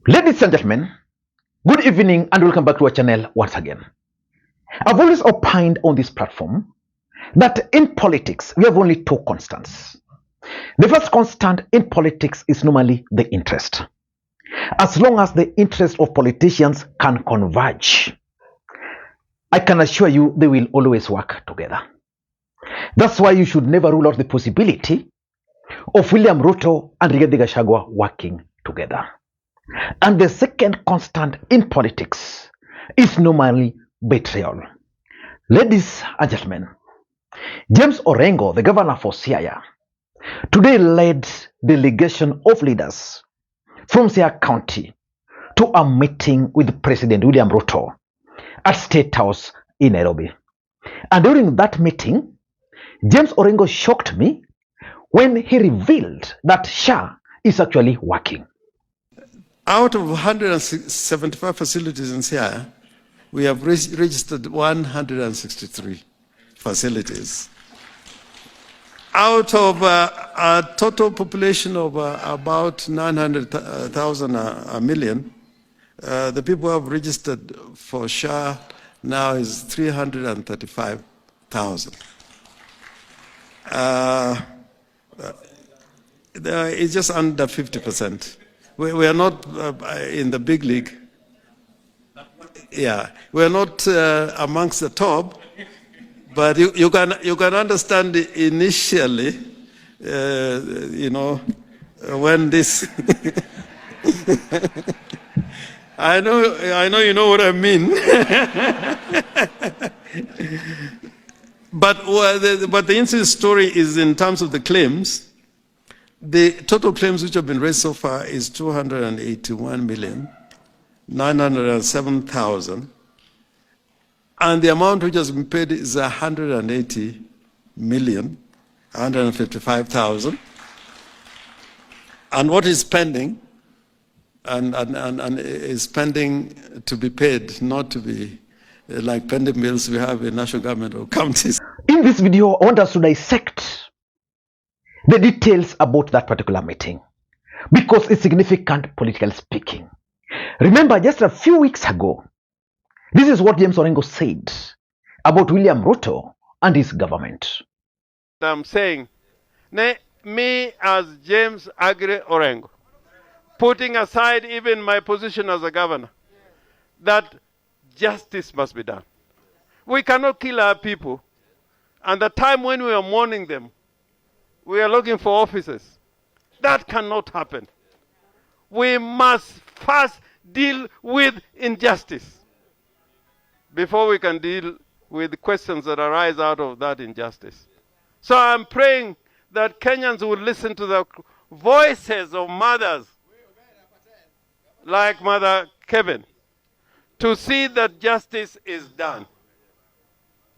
Ladies and gentlemen, good evening and welcome back to our channel once again. I've always opined on this platform that in politics, we have only two constants. The first constant in politics is normally the interest. As long as the interest of politicians can converge, I can assure you they will always work together. That's why you should never rule out the possibility of William Ruto and Rigathi Gachagua working together. And the second constant in politics is normally betrayal. Ladies and gentlemen, James Orengo, the governor for Siaya, today led delegation of leaders from Siaya County to a meeting with President William Ruto at Statehouse in Nairobi. And during that meeting, James Orengo shocked me when he revealed that SHA is actually working. Out of 175 facilities in Siaya, we have registered 163 facilities. Out of a total population of about 900,000, a million, the people who have registered for SHA now is 335,000. It's just under 50%. We are not in the big league. Yeah, we are not amongst the top, but you can understand initially, when this. I know you know what I mean. But the incident story is in terms of the claims. The total claims which have been raised so far is 281,907,000, and the amount which has been paid is 180,155,000. And what is pending, and is pending to be paid, not to be like pending bills we have in national government or counties. In this video, I want us to dissect the details about that particular meeting because it's significant politically speaking. Remember, just a few weeks ago, this is what James Orengo said about William Ruto and his government. I'm saying, me as James Agre Orengo, putting aside even my position as a governor, that justice must be done. We cannot kill our people, and the time when we are mourning them, we are looking for officers. That cannot happen. We must first deal with injustice before we can deal with the questions that arise out of that injustice. So I'm praying that Kenyans will listen to the voices of mothers like Mother Kevin to see that justice is done.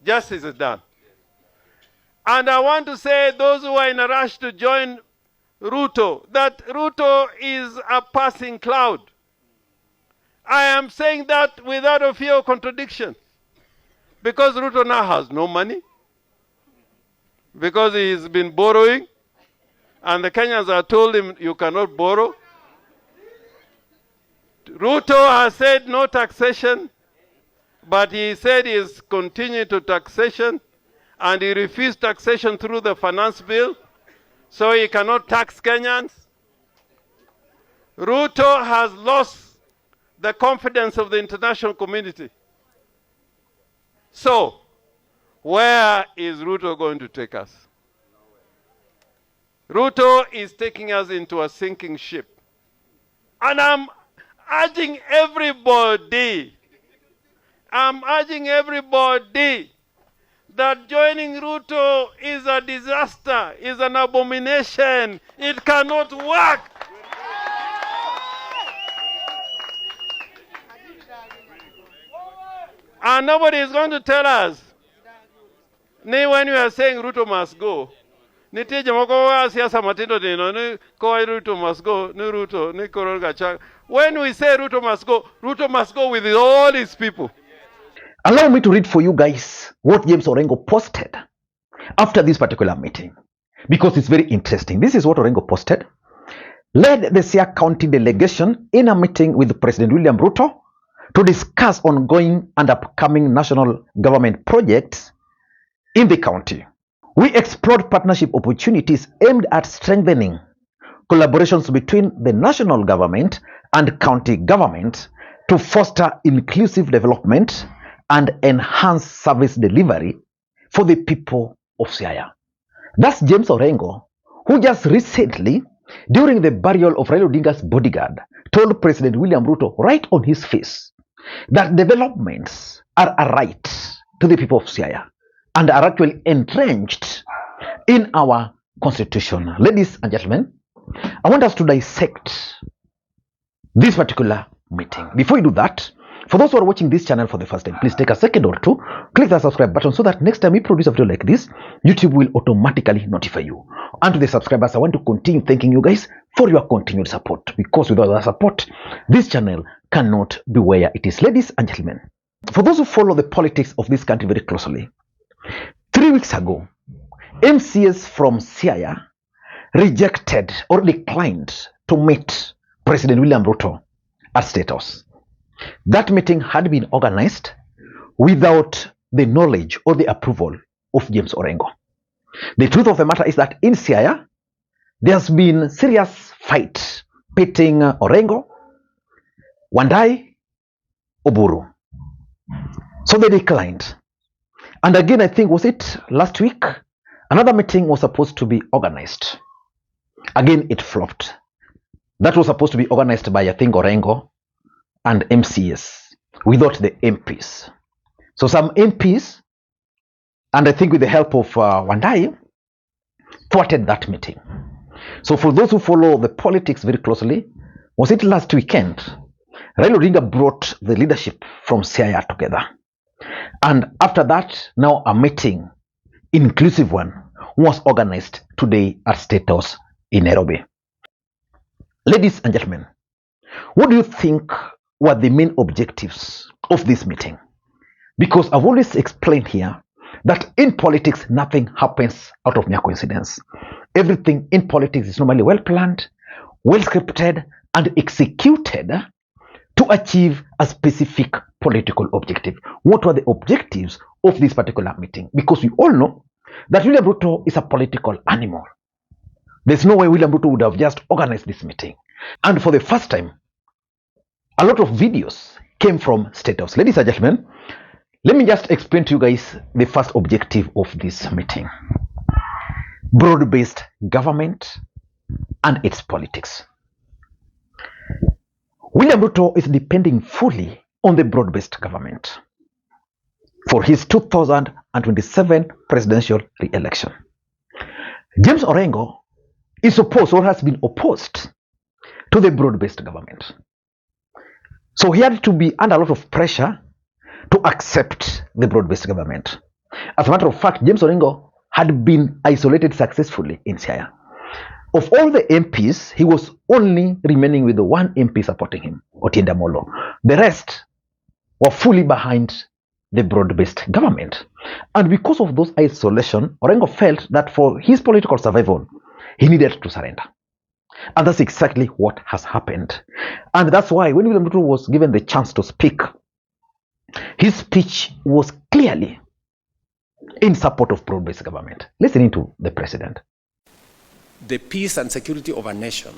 Justice is done. And I want to say, those who are in a rush to join Ruto, that Ruto is a passing cloud. I am saying that without a fear of contradiction. Because Ruto now has no money. Because he's been borrowing. And the Kenyans have told him, you cannot borrow. Ruto has said no taxation. But he said he is continuing to taxation. And he refused taxation through the finance bill, so he cannot tax Kenyans. Ruto has lost the confidence of the international community. So, where is Ruto going to take us? Ruto is taking us into a sinking ship. And I'm urging everybody that joining Ruto is a disaster, is an abomination. It cannot work. And nobody is going to tell us. When you are saying Ruto must go, Ruto must go, when we say Ruto must go with all his people. Allow me to read for you guys what James Orengo posted after this particular meeting because it's very interesting. This is what Orengo posted. led the Siaya County delegation in a meeting with President William Ruto to discuss ongoing and upcoming national government projects in the county. We explored partnership opportunities aimed at strengthening collaborations between the national government and county government to foster inclusive development and enhance service delivery for the people of Siaya. That's James Orengo, who just recently, during the burial of Raila Odinga's bodyguard, told President William Ruto right on his face that developments are a right to the people of Siaya and are actually entrenched in our constitution. Ladies and gentlemen, I want us to dissect this particular meeting. Before we do that, for those who are watching this channel for the first time, please take a second or two, click the subscribe button so that next time we produce a video like this, YouTube will automatically notify you. And to the subscribers, I want to continue thanking you guys for your continued support, because without your support, this channel cannot be where it is. Ladies and gentlemen, for those who follow the politics of this country very closely, 3 weeks ago, MCs from Siaya rejected or declined to meet President William Ruto at Statehouse. That meeting had been organized without the knowledge or the approval of James Orengo. The truth of the matter is that in Siaya, there's been serious fight pitting Orengo, Wandai, Oburu. So they declined. And again, I think, was it last week? Another meeting was supposed to be organized. Again, it flopped. That was supposed to be organized by, I think, Orengo and MCS without the MPs. So some MPs, and I think with the help of Wandai, thwarted that meeting. So for those who follow the politics very closely, was it last weekend? Raila Odinga brought the leadership from Siaya together. And after that, now a meeting, inclusive one, was organized today at Statehouse in Nairobi. Ladies and gentlemen, what do you think were the main objectives of this meeting? Because I've always explained here that in politics, nothing happens out of mere coincidence. Everything in politics is normally well planned, well scripted, and executed to achieve a specific political objective. What were the objectives of this particular meeting? Because we all know that William Ruto is a political animal. There's no way William Ruto would have just organized this meeting. And for the first time, a lot of videos came from Statehouse. Ladies and gentlemen, let me just explain to you guys the first objective of this meeting. Broad-based government and its politics. William Ruto is depending fully on the broad-based government for his 2027 presidential re-election. James Orengo is opposed or has been opposed to the broad-based government. So he had to be under a lot of pressure to accept the broad-based government. As a matter of fact, James Orengo had been isolated successfully in Siaya. Of all the MPs, he was only remaining with the one MP supporting him, Otiende Molo. The rest were fully behind the broad-based government. And because of those isolation, Orengo felt that for his political survival, he needed to surrender. And that's exactly what has happened. And that's why when William Ruto was given the chance to speak, his speech was clearly in support of broad-based government. Listening to the president. The peace and security of a nation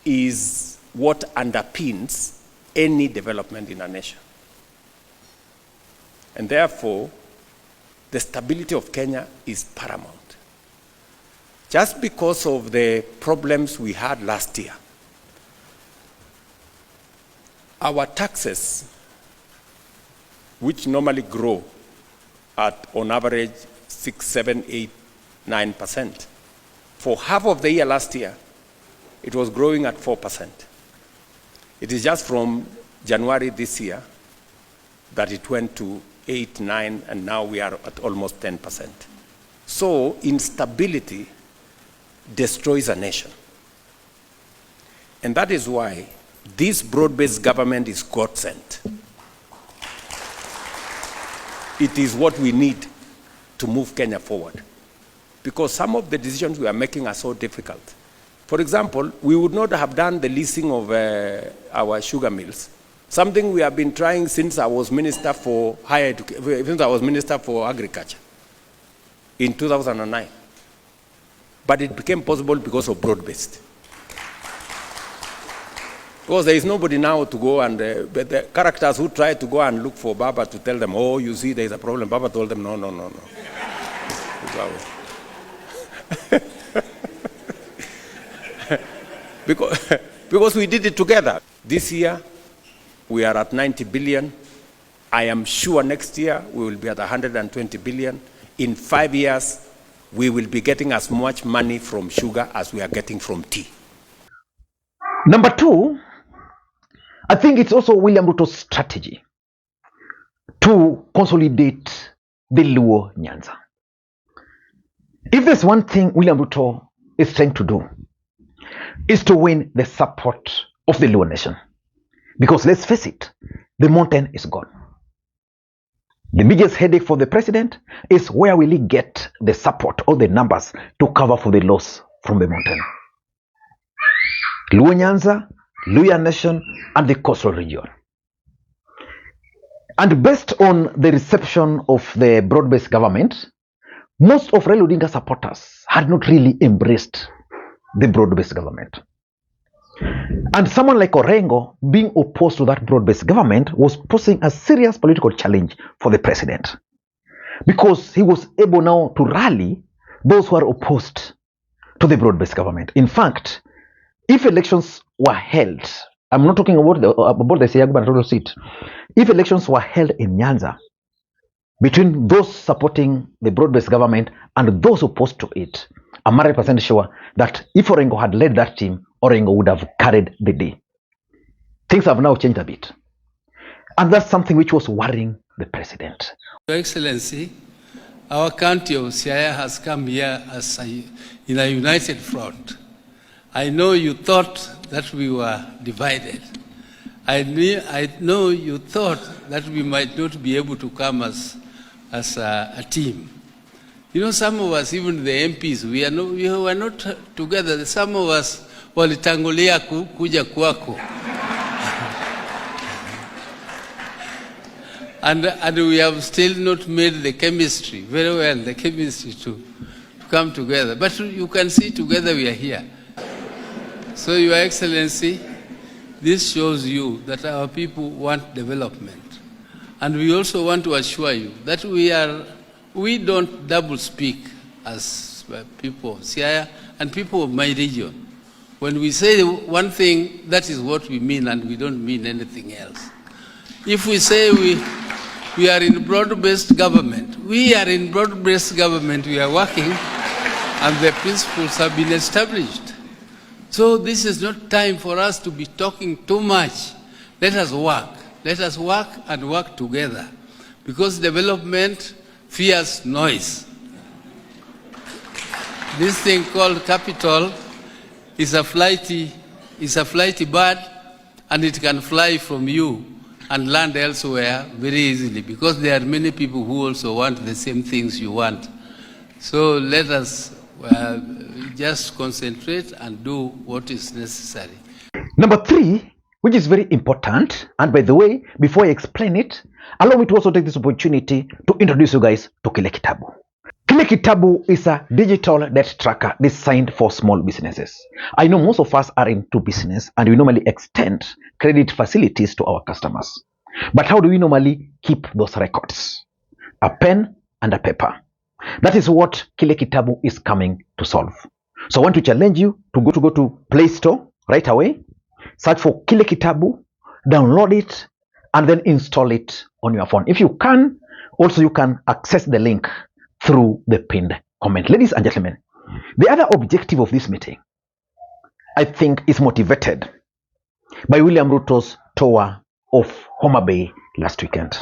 is what underpins any development in a nation. And therefore, the stability of Kenya is paramount. Just because of the problems we had last year, our taxes, which normally grow at on average 6, 7, 8, 9%. For half of the year last year, it was growing at 4%. It is just from January this year that it went to 8, 9, and now we are at almost 10%. So instability destroys a nation. And that is why this broad-based government is God-sent. It is what we need to move Kenya forward. because some of the decisions we are making are so difficult. For example, we would not have done the leasing of our sugar mills, something we have been trying since I was Minister for since I was Minister for Agriculture in 2009. But it became possible because of broad-based. Because there is nobody now to go and, but the characters who try to go and look for Baba to tell them, oh, you see, there is a problem. Baba told them, no, no, no, no. because we did it together. This year, we are at 90 billion. I am sure next year, we will be at 120 billion. In 5 years, we will be getting as much money from sugar as we are getting from tea. Number two, I think it's also William Ruto's strategy to consolidate the Luo Nyanza. If there's one thing William Ruto is trying to do, is to win the support of the Luo nation. Because let's face it, the mountain is gone. The biggest headache for the president is where will he get the support or the numbers to cover for the loss from the mountain. Luo Nyanza, Luo nation, and the coastal region. And based on the reception of the broad-based government, most of Raila Odinga supporters had not really embraced the broad-based government. And someone like Orengo, being opposed to that broad-based government, was posing a serious political challenge for the president. Because he was able now to rally those who are opposed to the broad-based government. In fact, if elections were held, I'm not talking about the Siaya Leaders seat. If elections were held in Nyanza, between those supporting the broad-based government and those opposed to it, I'm 100% sure that if Orengo had led that team, Orengo would have carried the day. Things have now changed a bit. And that's something which was worrying the president. Your Excellency, our county of Siaya has come here as in a united front. I know you thought that we were divided. I know you thought that we might not be able to come as a team. You know, some of us, even the MPs, we were not together. Some of us walitangulia kuja kwako. And we have still not made the chemistry, very well, the chemistry to come together. But you can see together we are here. So, Your Excellency, this shows you that our people want development. And we also want to assure you that we don't double speak as people of Siaya and people of my region. When we say one thing, that is what we mean, and we don't mean anything else. If we say we are in broad-based government, we are in broad-based government, we are working, and the principles have been established. So this is not time for us to be talking too much. Let us work. Let us work and work together. Because development fears noise. This thing called capital is a flighty bird, and it can fly from you and land elsewhere very easily, because there are many people who also want the same things you want. So let us just concentrate and do what is necessary. Number three, which is very important, and by the way, before I explain it, allow me to also take this opportunity to introduce you guys to Kile Kitabu. Kile Kitabu is a digital debt tracker designed for small businesses. I know most of us are into business and we normally extend credit facilities to our customers. But how do we normally keep those records? A pen and a paper. That is what Kile Kitabu is coming to solve. So I want to challenge you to go to Play Store right away, search for Kile Kitabu, download it, and then install it on your phone. If you can, also you can access the link through the pinned comment. Ladies and gentlemen, the other objective of this meeting, I think, is motivated by William Ruto's tour of Homa Bay last weekend.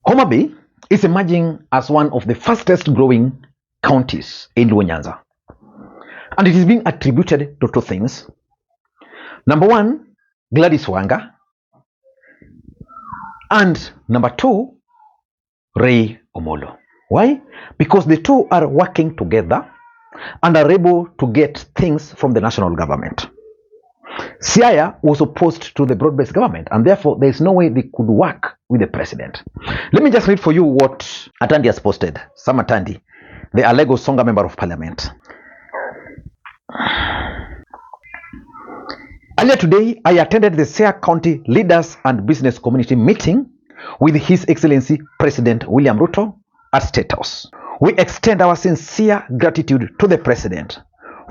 Homa Bay is emerging as one of the fastest growing counties in Luo Nyanza. And it is being attributed to two things. Number one, Gladys Wanga. And number two, Ray Omolo. Why? Because the two are working together and are able to get things from the national government. Siaya was opposed to the broad-based government, and therefore there is no way they could work with the president. Let me just read for you what Atandi has posted. Sam Atandi, the Alego Songa member of parliament. Earlier today, I attended the Siaya County Leaders and Business Community meeting with His Excellency President William Ruto at Statehouse. We extend our sincere gratitude to the President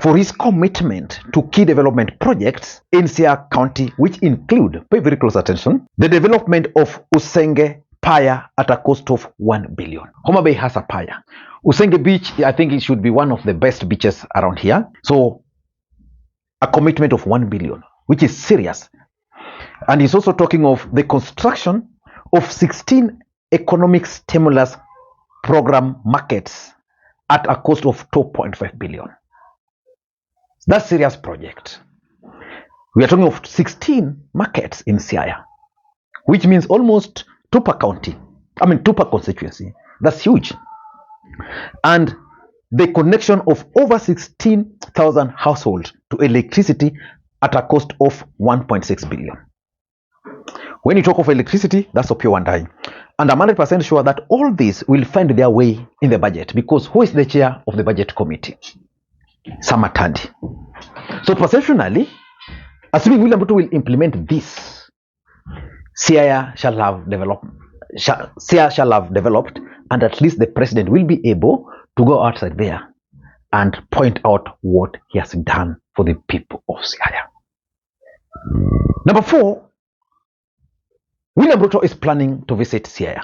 for his commitment to key development projects in Siaya County, which include, pay very close attention, the development of Usenge Pier at a cost of 1 billion. Homa Bay has a pier. Usenge Beach, I think it should be one of the best beaches around here. So, a commitment of 1 billion, which is serious. And he's also talking of the construction of 16 economic stimulus program markets at a cost of 2.5 billion. That's a serious project. We are talking of 16 markets in Siaya, which means almost 2 per county. I mean 2 per constituency. That's huge. And the connection of over 16,000 households to electricity at a cost of 1.6 billion. When you talk of electricity, that's a pure Wandai. And I'm 100% sure that all this will find their way in the budget, because who is the chair of the budget committee? Sam Atandi. So perceptionally, assuming William Ruto will implement this, Siaya shall have developed, and at least the president will be able to go outside there and point out what he has done for the people of Siaya. Number 4, William Ruto is planning to visit Siaya.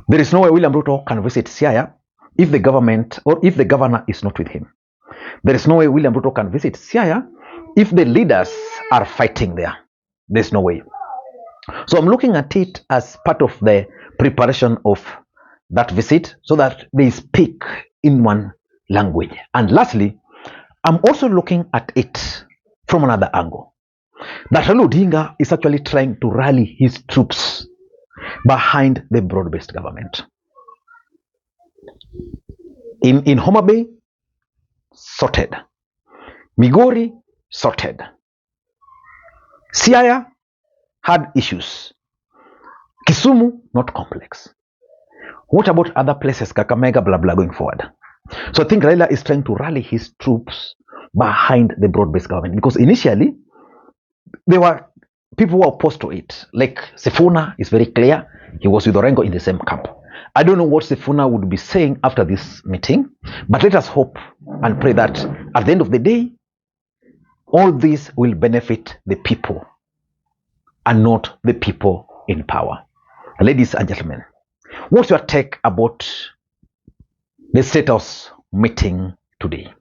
There is no way William Ruto can visit Siaya if the government or if the governor is not with him. There is no way William Ruto can visit Siaya if the leaders are fighting there. There's no way. So I'm looking at it as part of the preparation of that visit so that they speak in one language. And lastly, I'm also looking at it from another angle. That Raila Odinga is actually trying to rally his troops behind the broad-based government. In Homa Bay, sorted. Migori, sorted. Siaya had issues. Kisumu, not complex. What about other places, Kakamega, blah, blah, going forward? So I think Raila is trying to rally his troops behind the broad-based government, because initially, there were people who were opposed to it. Like Sifuna is very clear. He was with Orengo in the same camp. I don't know what Sifuna would be saying after this meeting, but let us hope and pray that at the end of the day, all this will benefit the people and not the people in power. Ladies and gentlemen, what's your take about the Statehouse meeting today?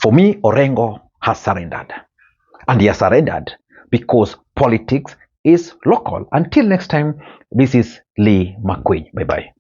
For me, Orengo has surrendered. And he has surrendered because politics is local. Until next time, this is Lee Makwiny. Bye-bye.